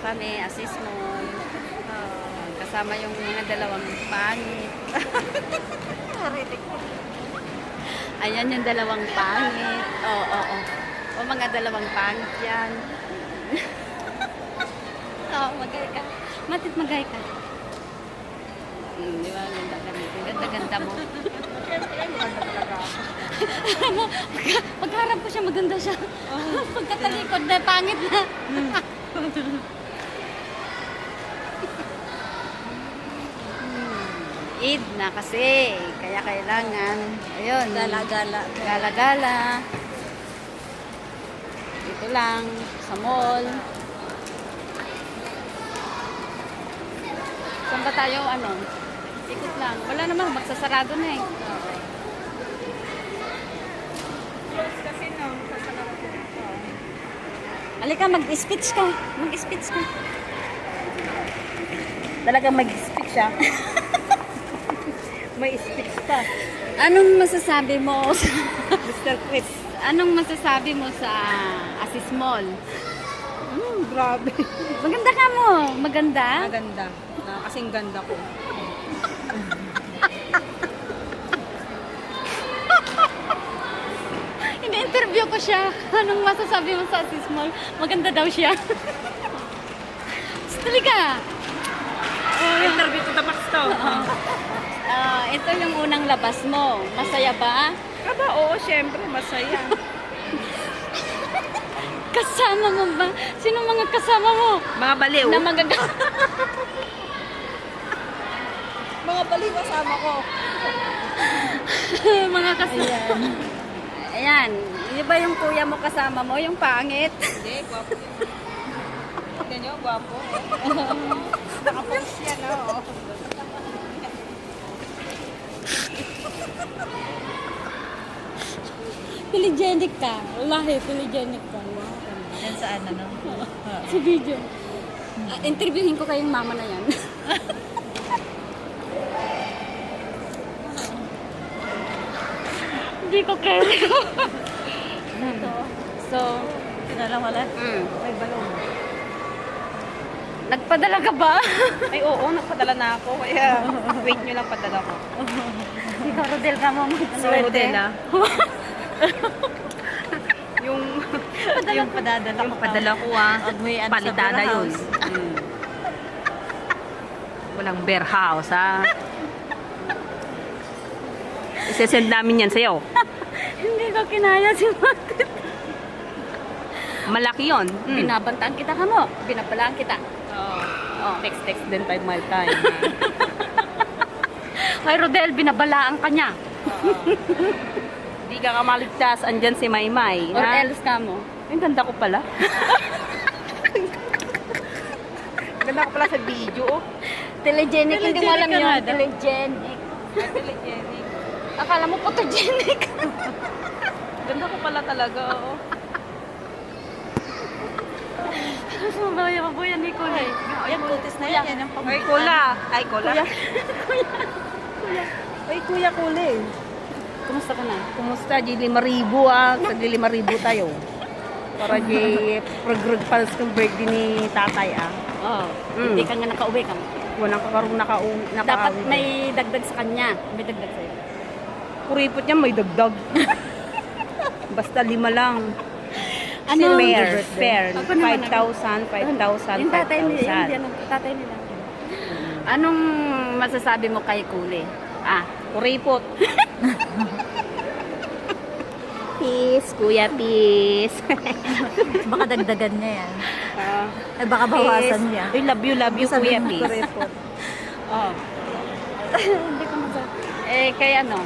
kami, Asismol. Kasama yung mga dalawang pangit. Ayan yung dalawang pangit. Oo. O mga dalawang pangit yan. Oo, magay ka. Matit magay ka. Di ba? Ganda-ganda mo. Pagharap ko siya, maganda siya. Pagkatalikod na, pangit na. Eid na kasi. Kaya kailangan. Ayun. Gala-gala. Gala-gala. Dito lang. Sa mall. Saan ba tayo, ikot lang. Wala naman, magsasarado na eh. Kasi no, sasarado. Halika, mag-speech ka. Mag-speech ka. Talagang mag-speak siya. May speech pa. Anong masasabi mo sa... Mr. Chris. Anong masasabi mo sa Asis Mall? Grabe. Maganda ka mo. Maganda? Maganda. Kasing ganda ko. Ini-interview ko siya. Anong masasabi mo sa Asis Mall? Maganda daw siya. Talaga. Interview to the max to. Ito yung unang labas mo. Masaya ba? Aba, oo, syempre, masaya. Kasama mo ba? Sino mga kasama mo? Mga baliw. Na magaganda. Mga baliw kasama ko. Mga kasama. Ayan. Yung ba yung kuya mo kasama mo? Yung pangit? Hindi, gwapo yun. Tignan nyo, gwapo. Nakapost yan, oo. Telegenic ka. Wallahi, telegenic ka. Yan saan, ano? Sa video. Interviewin ko kayong mama na yan. Hindi ko carry. So, Tinala wala. mm. May balong. Nagpadala ka ba? Ay, oo, nagpadala na ako. Kaya, wait nyo lang padala ko. Ikaw, Rodel, ka mo. Swerte na. yung Padala yung padala ko palitada yun. Walang bear house Isesend namin yan sa'yo. Hindi ko kinaya si Martin. Malaki yun. Binabantaan kita ka mo. Binabalaan kita. Oh. Text din 5 mile time. Kay Rodel, binabalaan ka niya. Hindi ka kamaligtas. Andyan si Maymay. Or else ka mo. Ang ganda ko pala. Ganda ko pala sa video. Telegenic, hindi mo alam Telegenic yun. ka na, Telegenic. Telegenic. Akala mo photogenic. Ganda ko pala talaga. Oo. Sumabaya ka po yan, Nicole. Yan, kutis na yan. Yan ang pag- Ay, Kula. Ay, Kula. Ay, Kuya Kuli. Kumusta ka na? Kumusta? Di 5,000 Sagli 5,000 tayo. Para di prog-prog pals kong birthday ni tatay Oo. Hindi ka nga nakauwi ka. Walang kakarong Dapat may dagdag sa kanya. May dagdag sa'yo. kuripot niya may dagdag. Basta 5 lang. Ano? Fair. Ako naman, 5,000, 5,000, Yung tatay nila. 5,000. Yung tatay nila. Anong masasabi mo kay Kuli? Kuripot. Peace, kuya, peace. Baka dagdagan niya yan. Ah, Ay, baka bawasan peace. niya. I love you, Kuya Sabihin mo Peace. kuripot. Oh. Hindi ko masabi. Kay ano?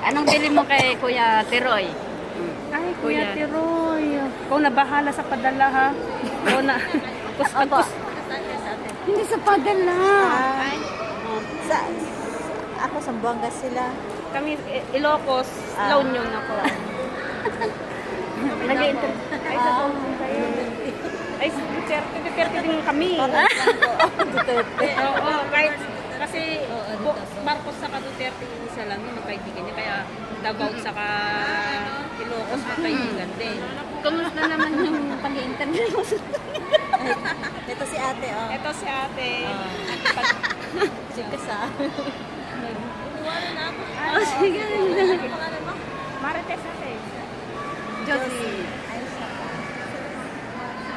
Anong bili mo kay Kuya Tiroy? Ay, Kuya Tiroy. Ikaw na bahala sa padala, ha? Ikaw na. Aba. Hindi sa padala. Sa, ako, Sambuanga sila. Kami, Ilocos, La Union ako. Nag-i-interview. Ay, sa kayo. Ay, Duterte din kami. Duterte. Oo, kahit kasi Marcos saka Duterte yung isa lang yun, magkaibigan niya. Kaya Davao saka Ilocos magkaibigan din. Kumusta naman yung pag-i-interview mo? Ito si ate, oh. Ito si ate. Sige sa. Oh, sige. Marites ate. Josie.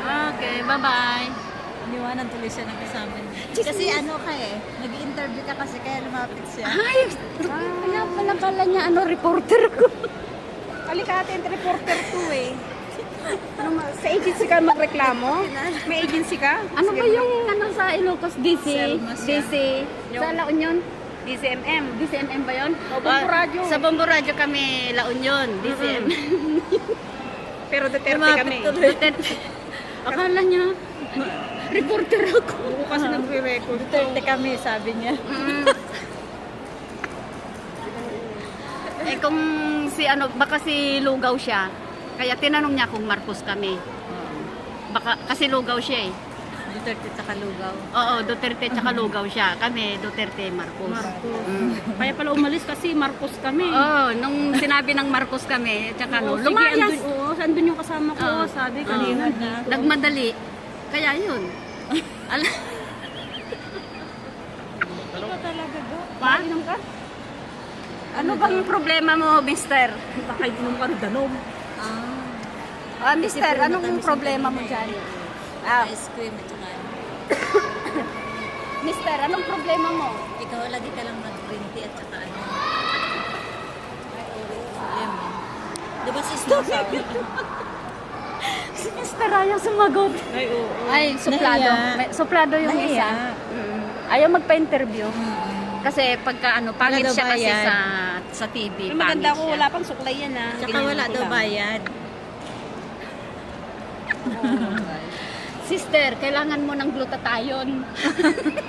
Okay, bye-bye. Iniwanan tuloy siya ng kasama niya. Kasi ano ka eh, nag-interview ka kasi kaya lumapit siya. Ay, kaya pala kala niya reporter ko. Halika ate, reporter to eh. Sa agency ka magreklamo? May agency ka? Ano ba yung sa Ilocos DC? Selma siya. DC. Sa La Union? DCMM. DCMM ba yun? O, Bombo Radio. Sa Bombo Radio kami, La Union, DCM. Pero Duterte Lumapit kami. tuloy. Akala niya, reporter ako. Buko kasi nagre-record. Duterte kami, sabi niya. Eh kung baka si Lugaw siya. Kaya tinanong niya kung Marcos kami. Baka, kasi Lugaw siya eh. Duterte sa Kalugaw. Oo, Duterte tsaka Lugaw siya. Kami, Duterte, Marcos. Kaya pala umalis kasi Marcos kami. Oo, nung sinabi ng Marcos kami, tsaka lumayas. Oo, sandun yung kasama ko. Oo. Sabi Oo. kanina. Nagmadali. Kaya yun. Ano talaga do? Pa? Inom ka? Ano bang problema mo, mister? Baka inom ka ng danom. Mister, anong problema mo dyan? Ice cream at saka ano. Mister, anong problema mo? Ikaw lagi ka lang mag-green tea at saka ano. Lemon. Di ba sis mo sabi? Si Mister ayaw sumagot. Ay, oo. Ay, suplado. Nahiya. Suplado yung Nahiya. isa. Ayaw magpa-interview. Kasi pagka pangit Wala daw siya kasi bayad. sa TV. May maganda pangit ko, siya. wala pang suklay yan ah. Tsaka Ganyan wala ko daw lang. bayad. Sister, kailangan mo ng glutathione.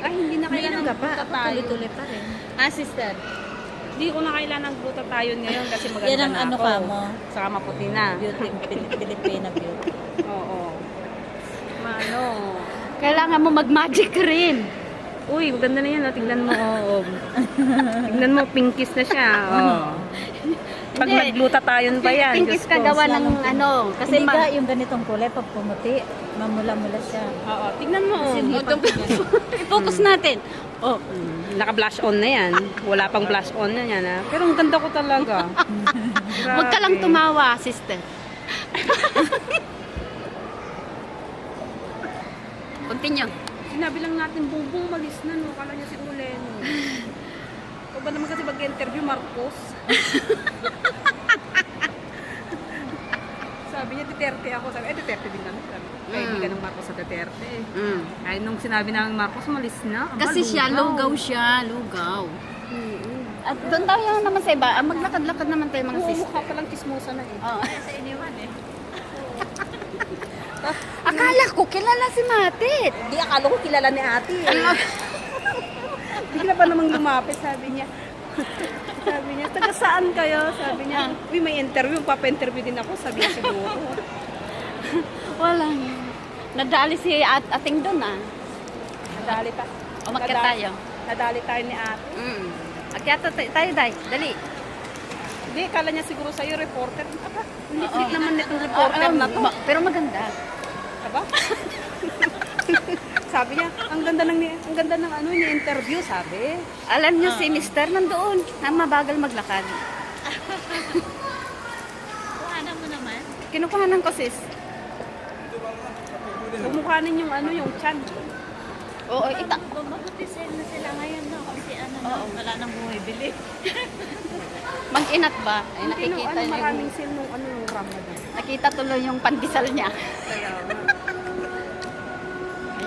Ay, hindi na kailangan ng glutathione. Tuloy-tuloy pa rin. Sister. Hindi ko na kailangan ng glutathione ngayon kasi maganda Yan ang na ano ako. ka mo. Saka maputi na. Beauty, Filipina beauty. Oo. Mano. Kailangan mo mag-magic rin. Uy, maganda na yan. Oh. Tingnan mo. Oh. Tingnan mo, pinkies na siya. Oh. Pag Hindi. nag-glutathione pa yan. Pinkis Diyos ka ko. gawa ng kasi Hindi ka yung ganitong kulay, pag pumuti, mamula-mula siya. Oo, tignan mo. Oh. I-focus natin. Oh, Naka-blush on na yan. Wala pang blush on na yan. Ha? Pero ang ganda ko talaga. huwag ka lang Grabe. tumawa, sister. Continue. Sinabi lang natin, bumbong malis na, no? Kala niya si Ule, no? O ba naman kasi mag-interview, Marcos? Sabi niya, Duterte ako. Sabi, Duterte din kami. Sabi, kaibigan ng Marcos sa Duterte. Ay, nung sinabi namin Marcos, malis na. Aba, Kasi siya, lugaw siya, lugaw. At doon tayo naman sa iba, maglakad-lakad naman tayo mga Oo, sister. mukha palang kismosa na eh. Oo. Sa iniwan eh. Akala ko, kilala si Matit. Hindi, akala ko kilala ni ate eh. Bigla pa namang lumapit, sabi niya. Sabi niya, taga saan kayo? Sabi niya, uy, may interview, papa-interview din ako. Sabi niya siguro. Wala. Nadali si ating doon Nadali pa. Umakyat Nadali- tayo. Nadali tayo ni ate. Akyat tayo, Day. Dali. Hindi, kala niya siguro sa'yo, reporter. Aba, hindi Oo. naman nitong reporter na to. Pero maganda. Aba? Sabi niya, ang ganda ng ano niya interview, sabi. Alam niyo si Mister nandoon. Mabagal maglakad. Kuhanan mo naman. Kinukuhanan ko, sis. Bumukhanin yung ano, yung chan. Oo, Mabuti na sila ngayon no, kasi ano na, wala nang bumibili. Mag-inat ba? Ay, Hindi, no, nakikita ano, niyo. maraming sale nung ano, yung Ramadan. Nakita tuloy yung pandesal niya. Kaya,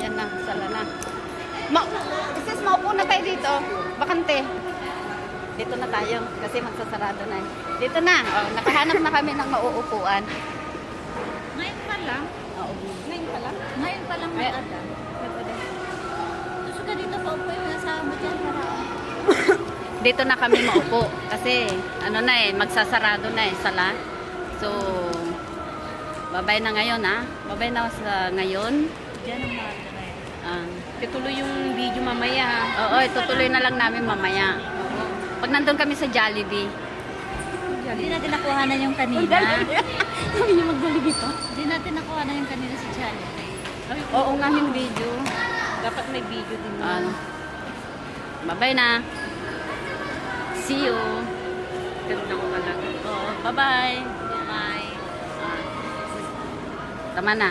Ayan na, sala na. Sis, maupo na tayo dito. Bakante. Dito na tayo kasi magsasarado na. Dito na. Oh, nakahanap na kami ng mauupuan. Ngayon pa lang. Oo. ngayon pala. Ngayon pa lang May- nag-ada. Gusto ka dito pa upo yung nasama mo dyan para Dito na kami maupo kasi ano na magsasarado na sala. So, babay na ngayon Babay na sa ngayon. dyan ang mga Ituloy yung video mamaya. Oo, itutuloy na lang namin mamaya. Pag nandun kami sa Jollibee. Hindi natin nakuha na yung kanina. Sabi niyo magdali dito. Hindi natin nakuha na yung kanina si Jollibee. Oo nga yung video. Dapat may video din. Ano. Bye-bye na. See you. Ganda ko talaga. Oo, bye-bye. Bye. Tama na.